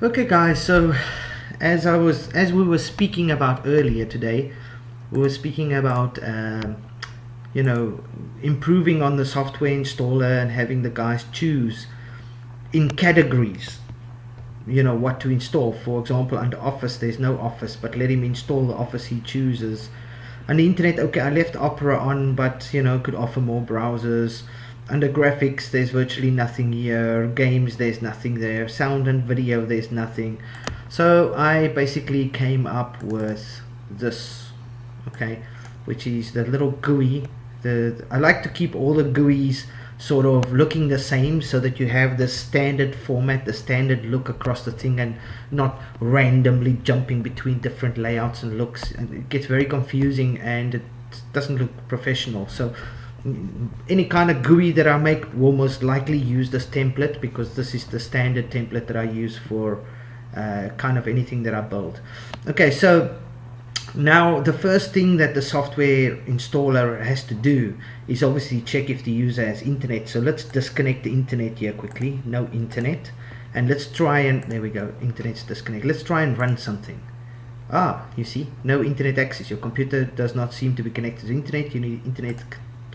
Okay guys, so as we were speaking about earlier today, we were speaking about you know, improving on the software installer and having the guys choose in categories, you know, what to install. For example, under Office there's no Office, but let him install the Office he chooses. On the internet, okay, I left Opera on, but you know, could offer more browsers. Under graphics there's virtually nothing here. Games, there's nothing there. Sound and video, there's nothing. So I basically came up with this, okay, which is the little GUI. I like to keep all the GUIs sort of looking the same, so that you have the standard format, the standard look across the thing, and not randomly jumping between different layouts and looks, and it gets very confusing and it doesn't look professional. So any kind of GUI that I make will most likely use this template, because this is the standard template that I use for kind of anything that I build. Okay, so now the first thing that the software installer has to do is obviously check if the user has internet. So let's disconnect the internet here quickly. No internet. And let's try and, there we go, internet's disconnect. Let's try and run something. You see, no internet access. Your computer does not seem to be connected to internet. You need internet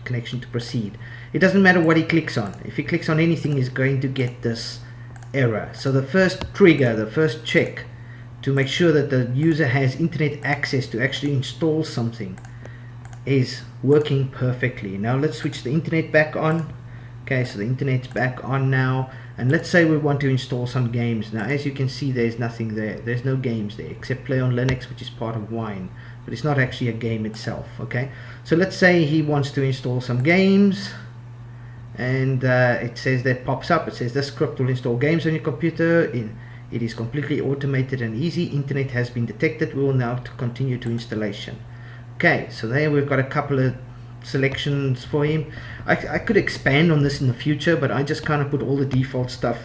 connection to proceed. It doesn't matter what he clicks on. If he clicks on anything, he's going to get this error. So the first trigger, the first check to make sure that the user has internet access to actually install something is working perfectly. Now let's switch the internet back on. Okay, so the internet's back on now, and let's say we want to install some games. Now as you can see, there's nothing there. There's no games there except Play on Linux, which is part of Wine, but it's not actually a game itself. Okay, so let's say he wants to install some games, and it says, that pops up, it says this script will install games on your computer. It is completely automated and easy. Internet has been detected. We will now continue to installation. Okay, so there we've got a couple of selections for him. I could expand on this in the future, but I just kind of put all the default stuff,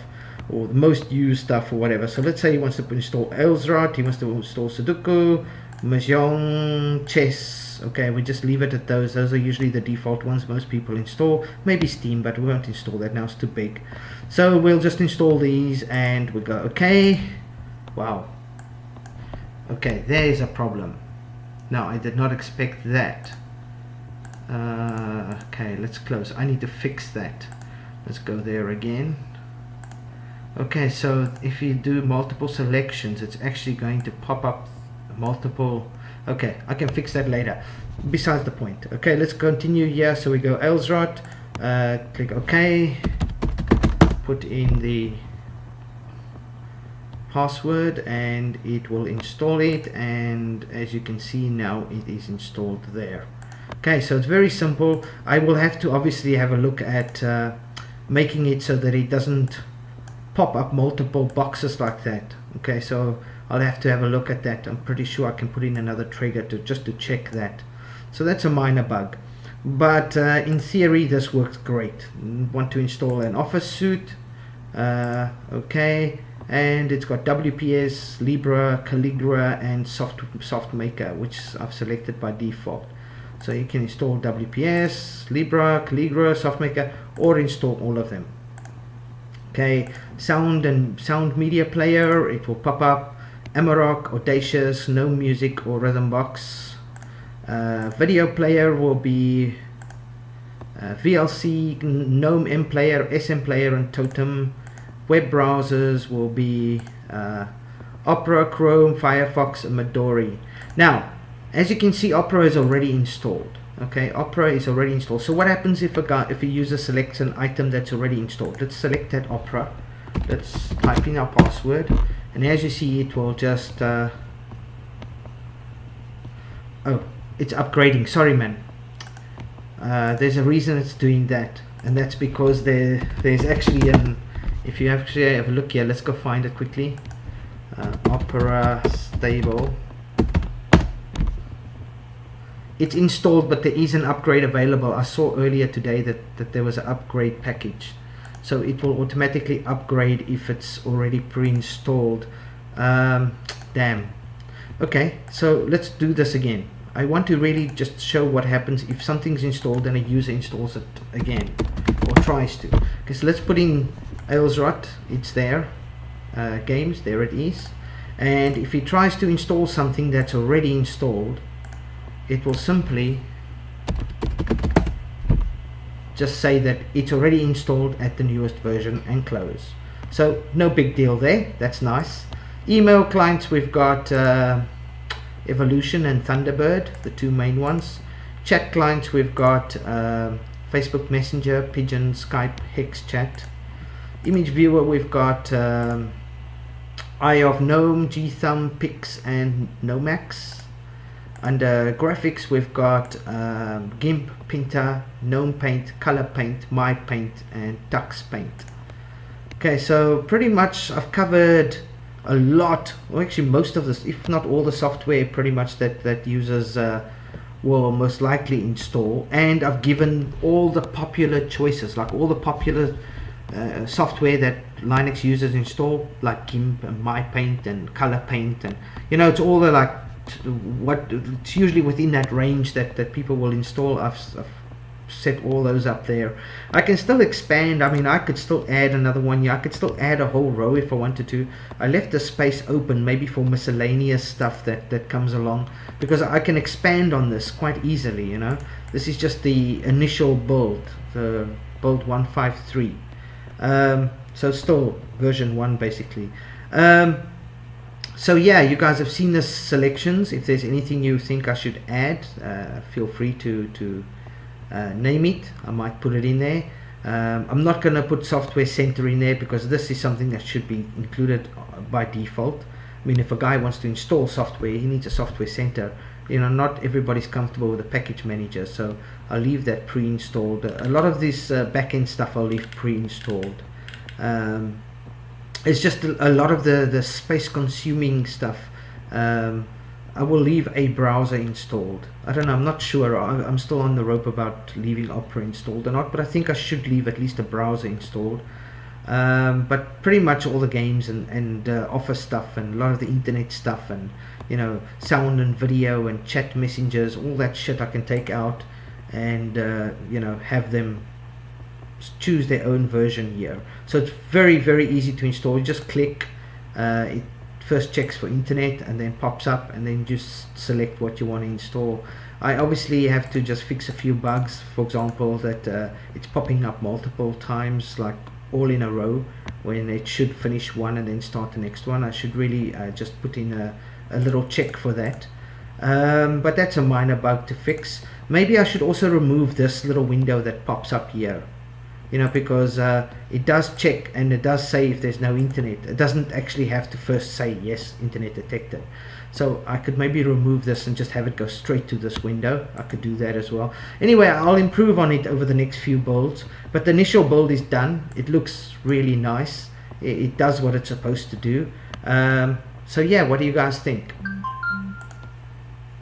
or the most used stuff, or whatever. So let's say he wants to install Elsrod, he wants to install Sudoku, Mahjong, Chess. Okay, we just leave it at those. Those are usually the default ones most people install. Maybe Steam, but we won't install that now, it's too big. So we'll just install these, and we go okay. Wow. Okay, there is a problem. Now I did not expect that. Okay, let's close. I need to fix that. Let's go there again. Okay, so if you do multiple selections, it's actually going to pop up multiple. Okay, I can fix that later. Besides the point. Okay, let's continue here. So we go Elsrod, click OK, put in the password, and it will install it, and as you can see now it is installed there. Okay, so it's very simple. I will have to obviously have a look at making it so that it doesn't pop up multiple boxes like that. Okay, so I'll have to have a look at that. I'm pretty sure I can put in another trigger just to check that. So that's a minor bug, but in theory this works great. Want to install an Office suite, okay, and it's got WPS, Libra, Calligra, and SoftMaker, which I've selected by default. So you can install WPS, Libra, Calligra, SoftMaker, or install all of them. Okay, sound media player, it will pop up. Amarok, Audacious, No Music or Rhythm Box. Video player will be VLC, GNOME M Player, SM Player, and Totem. Web browsers will be Opera, Chrome, Firefox, and Midori. Now, as you can see, Opera is already installed. Okay, Opera is already installed. So what happens if a user selects an item that's already installed? Let's select that Opera. Let's type in our password, and as you see, it will just oh, it's upgrading. Sorry, man. There's a reason it's doing that, and that's because there's actually if you actually have a look here, let's go find it quickly. Opera stable. It's installed, but there is an upgrade available. I saw earlier today that there was an upgrade package, so it will automatically upgrade if it's already pre-installed. Damn. Okay, so let's do this again. I want to really just show what happens if something's installed and a user installs it again, or tries to. Okay, so let's put in Aylesrot. It's there. games. There it is. And if he tries to install something that's already installed, it will simply just say that it's already installed at the newest version and close. So no big deal there. That's nice. Email clients, we've got Evolution and Thunderbird, the two main ones. Chat clients, we've got Facebook Messenger, Pigeon, Skype, Hex Chat. Image viewer, we've got Eye of Gnome, Gthumb, Pix, and Nomax. Under graphics, we've got GIMP, Pinta, Gnome Paint, Color Paint, My Paint, and Tux Paint. Okay, so pretty much I've covered a lot, or actually most of this, if not all the software pretty much that users will most likely install, and I've given all the popular choices, like all the popular software that Linux users install, like GIMP and MyPaint and Color Paint, and you know, it's all the like what it's usually within that range that people will install. I've set all those up there. I can still expand. I mean, I could still add another one here. I could still add a whole row if I wanted to. I left the space open maybe for miscellaneous stuff that comes along, because I can expand on this quite easily, you know. This is just the initial build, the build 153. So still version 1 basically. So yeah, you guys have seen the selections. If there's anything you think I should add, feel free to name it. I might put it in there. I'm not going to put Software Center in there because this is something that should be included by default. I mean, if a guy wants to install software, he needs a Software Center. You know, not everybody's comfortable with a package manager, so I'll leave that pre-installed. A lot of this backend stuff I'll leave pre-installed. It's just a lot of the space consuming stuff. I will leave a browser installed. I don't know, I'm not sure. I'm still on the rope about leaving Opera installed or not, but I think I should leave at least a browser installed. But pretty much all the games and Office stuff and a lot of the internet stuff and, you know, sound and video and chat messengers, all that shit I can take out and you know, have them choose their own version here. So it's very easy to install. You just click, it first checks for internet and then pops up, and then just select what you want to install. I obviously have to just fix a few bugs, for example that it's popping up multiple times, like all in a row, when it should finish one and then start the next one. I should really just put in a little check for that. But that's a minor bug to fix. Maybe I should also remove this little window that pops up here, you know, because it does check and it does say if there's no internet. It doesn't actually have to first say yes, internet detected. So I could maybe remove this and just have it go straight to this window. I could do that as well. Anyway, I'll improve on it over the next few builds, but the initial build is done. It looks really nice. It does what it's supposed to do. So yeah, what do you guys think?